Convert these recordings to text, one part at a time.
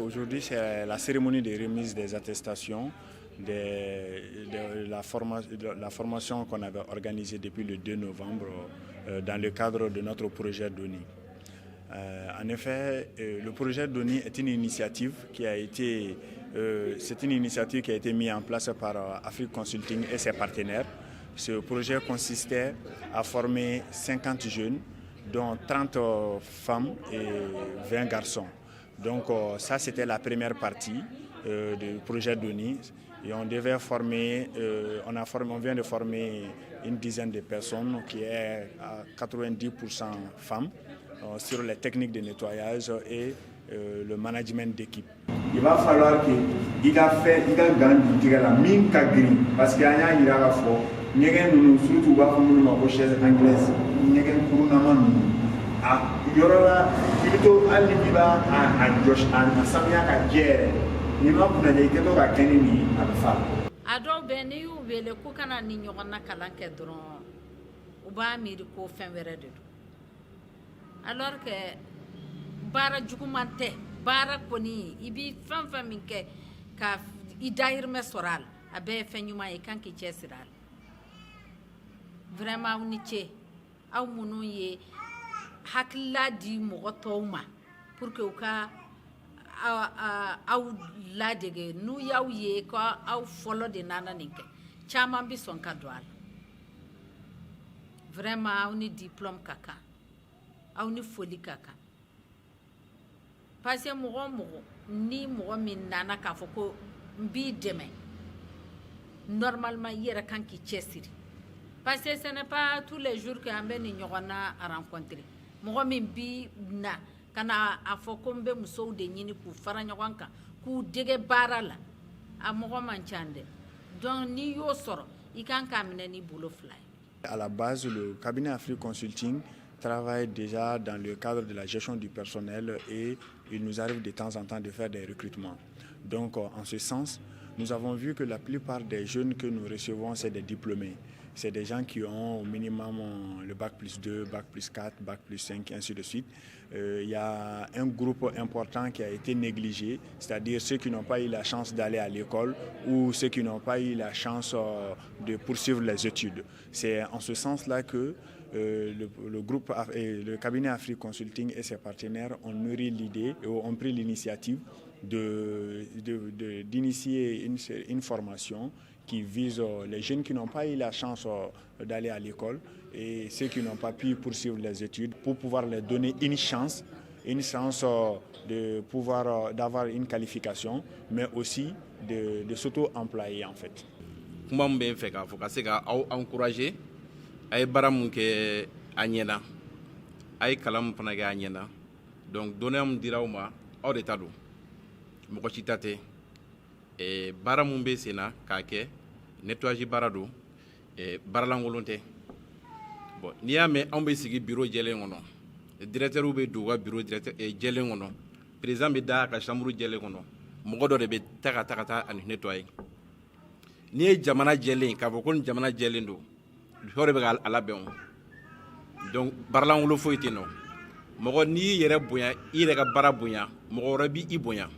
Aujourd'hui, c'est la cérémonie de remise des attestations de la formation qu'on avait organisée depuis le 2 novembre dans le cadre de notre projet DONI. En effet, le projet DONI est une initiative qui a été mise en place par Afrique Consulting et ses partenaires. Ce projet consistait à former 50 jeunes, dont 30 femmes et 20 garçons. Donc ça, c'était la première partie du projet DONI. Et on devait former, on vient de former une dizaine de personnes qui est à 90% femmes sur les techniques de nettoyage et le management d'équipe. Il va falloir que il fait la mine parce qu'il y a une surtout une chaise anglaise, Ado beni yu wele ko kana ni ɲɔgɔn na kalan kɛ dɔrɔn u b'a miiri ko fɛn wɛrɛ de don alors que baara juguman tɛ baara kɔni i bi fɛn fɛn min kɛ ka i dahirimɛ sɔrɔ a la a bɛɛ ye fɛn ɲuman ye kan k'i cɛsiri a la vraiment aw ni ce aw minnu ye hakilila di mɔgɔ tɔw ma pour que u ka aw ladege n'u y'aw ye ko aw fɔlɔ de nana nin kɛ caman bi sɔn ka don a la vraiment aw ni diplôme ka kan aw ni foli ka kan parce que mɔgɔ mɔgɔ ni mɔgɔ min nana k'a fɔ ko n b'i dɛmɛ normalement i yɛrɛ kan k'i cɛsiri parce que ce n'est pas tous les jours que an bɛ nin ɲɔgɔn na rencontrer mɔgɔ min bi na kana a fɔ ko n bɛ musow de ɲini k'u fara ɲɔgɔn kan k'u dege baara la a mɔgɔ man ca dɛ donc n'i y'o sɔrɔ i kan k'a minɛ n'i bolo fila ye. À la base, le cabinet Afrique Consulting travaille déjà dans le cadre de la gestion du personnel et il nous arrive de temps en temps de faire des recrutements. Donc en ce sens, nous avons vu que la plupart des jeunes que nous recevons, c'est des diplômés. C'est des gens qui ont au minimum le bac plus 2, bac plus 4, bac plus 5, ainsi de suite. Il y a un groupe important qui a été négligé, c'est-à-dire ceux qui n'ont pas eu la chance d'aller à l'école ou ceux qui n'ont pas eu la chance de poursuivre les études. C'est en ce sens-là que le cabinet Afrique Consulting et ses partenaires ont mûri l'idée et ont pris l'initiative d'initier une formation qui vise les jeunes qui n'ont pas eu la chance d'aller à l'école et ceux qui n'ont pas pu poursuivre les études pour pouvoir leur donner une chance de pouvoir d'avoir une qualification, mais aussi de s'auto-employer en fait. Kuma min bɛ fɛ k'a fɔ ka se ka aw encourager a ye baara mun kɛ a ɲɛna a ye kalan mun fana kɛ a ɲɛna donc dɔnniya mun dira aw ma aw de ta don mɔgɔ si ta tɛ baara mun bɛ sen na k'a kɛ nettoyage baara don baara lankolon tɛ bon n'i y'a mɛn anw bɛ sigi bureau jɛlen kɔnɔ directeur bɛ don u ka bureau jɛlen kɔnɔ président bɛ da a ka chambre jɛlen kɔnɔ mɔgɔ dɔ de bɛ taa ka taa ani nettoyer n'i ye jamana jɛlen k'a fɔ ko nin jamana jɛlen don hɔrɔn bɛ k'a labɛn donc baara lankolon foyi tɛ yen nɔ mɔgɔ n'i y'i yɛrɛ bonya i yɛrɛ ka baara bonya mɔgɔ wɛrɛ b'i bonya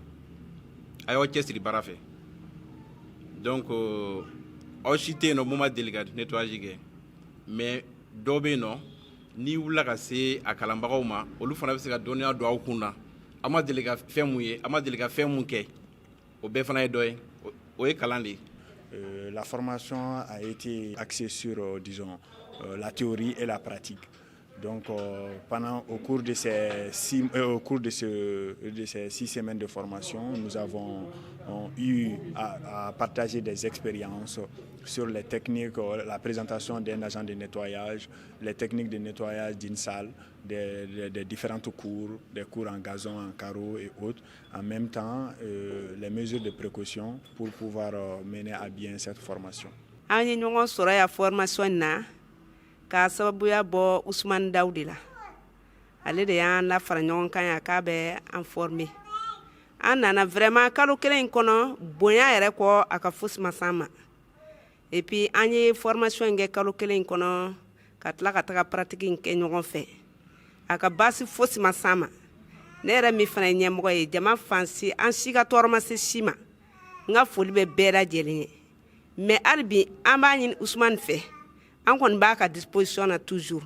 a y'aw cɛsiri baara fɛ donc aw si tɛ yen nɔ mun ma deli ka nettoyage kɛ mais dɔw bɛ yen nɔ n'i wulila ka se a kalanbagaw ma olu fana bɛ se ka dɔnniya don aw kun na a ma deli ka fɛn mun ye a ma deli ka fɛn mun kɛ o bɛɛ fana ye dɔ ye o ye kalan de ye. La formation a été axée sur, disons, la théorie et la pratique. Donc, au cours de ces 6 semaines de formation, nous avons eu à partager des expériences sur les techniques, la présentation d'un agent de nettoyage, les techniques de nettoyage d'une salle, des différentes cours, des cours en gazon, en carreau et autres. En même temps, les mesures de précaution pour pouvoir mener à bien cette formation. K'a sababuya bɔ Usman Dawudi la ale de y'an la fara ɲɔgɔn kan ya k'a bɛ an former an nana vraiment kalo kelen in kɔnɔ bonya yɛrɛ kɔ a ka fosi ma s'an ma et puis an ye formation in kɛ kalo kelen in kɔnɔ ka tila ka taga pratique in kɛ ɲɔgɔn fɛ a ka basi fosi ma s'an ma ne yɛrɛ min fana ye ɲɛmɔgɔ ye jama fansi an si ka tɔɔrɔ ma se si ma n ka foli bɛ bɛɛ lajɛlen ye mais hali bi an b'a ɲini Usumani fɛ an kɔni b'a ka disposition na toujours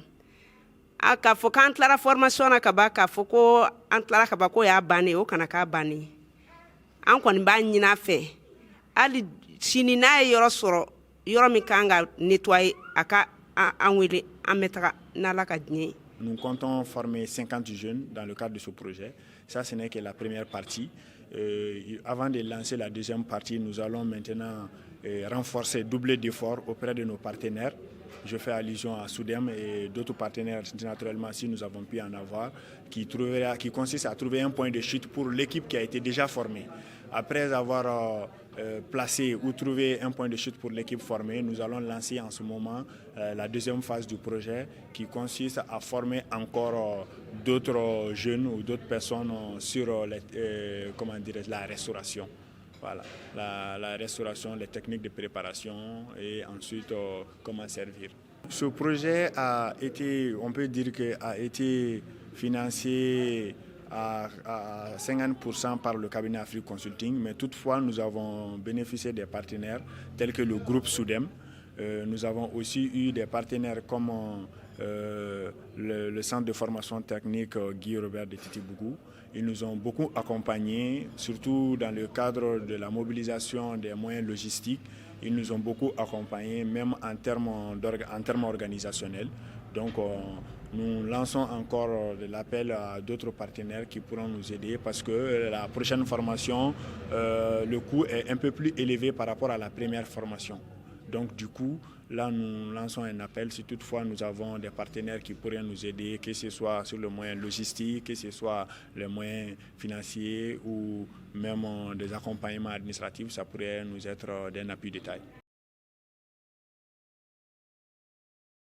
a k'a fɔ k'an tilara formation na ka ban k'a fɔ ko an tilara ka ban ko y'a bannen o kana k'a bannen an kɔni b'a ɲini a fɛ hali sini n'a ye yɔrɔ sɔrɔ yɔrɔ min kan ka nettoyer a ka an wele an bɛ taga n'Ala ka diɲɛ ye. Nous comptons former 50 jeunes dans le cadre de ce projet. Ça, ce n'est que la première partie. Avant de lancer la deuxième partie, nous allons maintenant renforcer, doubler d'efforts auprès de nos partenaires. Je fais allusion à Soudem et d'autres partenaires, naturellement, si nous avons pu en avoir, qui consiste à trouver un point de chute pour l'équipe qui a été déjà formée. Après avoir placé ou trouvé un point de chute pour l'équipe formée, nous allons lancer en ce moment la deuxième phase du projet qui consiste à former encore d'autres jeunes ou d'autres personnes sur la restauration. Voilà, la restauration, les techniques de préparation et ensuite comment servir. Ce projet a été, on peut dire que a été financé à 50% par le cabinet Afrique Consulting, mais toutefois nous avons bénéficié des partenaires tels que le groupe Soudem. Nous avons aussi eu des partenaires comme le centre de formation technique Guy Robert de Titibougou. Ils nous ont beaucoup accompagnés, surtout dans le cadre de la mobilisation des moyens logistiques. Ils nous ont beaucoup accompagnés, même en termes organisationnels. Donc, nous lançons encore de l'appel à d'autres partenaires qui pourront nous aider parce que la prochaine formation, le coût est un peu plus élevé par rapport à la première formation. Donc du coup, là nous lançons un appel si toutefois nous avons des partenaires qui pourraient nous aider, que ce soit sur le moyen logistique, que ce soit les moyens financiers ou même des accompagnements administratifs, ça pourrait nous être d'un appui de taille.